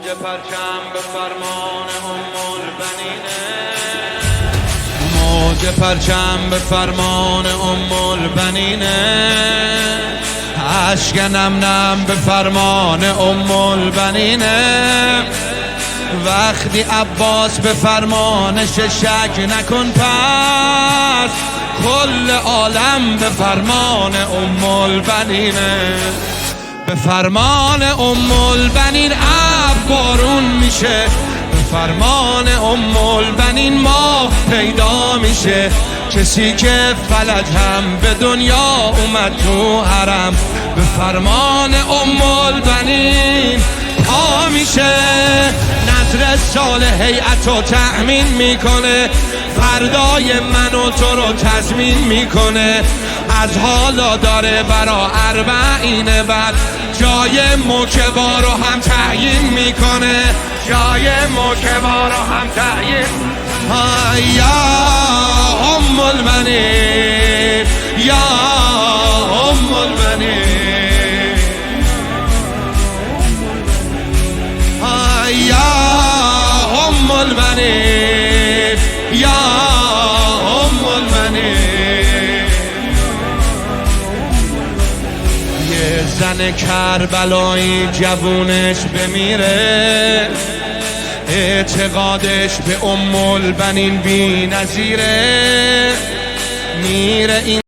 پرچم به فرمان موج پرچم به فرمان البنینه اشک نم نم به فرمان البنینه وقتی عباس به فرمانش شک نکن پس کل عالم به فرمان البنینه به فرمان البنین اب بارون میشه به فرمان البنین ماه پیدا میشه کسی که فلج هم به دنیا اومد تو حرم به فرمان البنین پا میشه نظر صالح هیئتو تأمین میکنه فردای من و تو رو تضمین میکنه از حالا داره برا اربعین بعد جای موکبا رو هم تعیین میکنه جای موکبا رو هم تعیین یا ام البنین یا ام البنین یا ام البنین یا ام البنین یه زن کربلایی جوونش بمیره اعتقادش به ام البنین بی نظیره میره این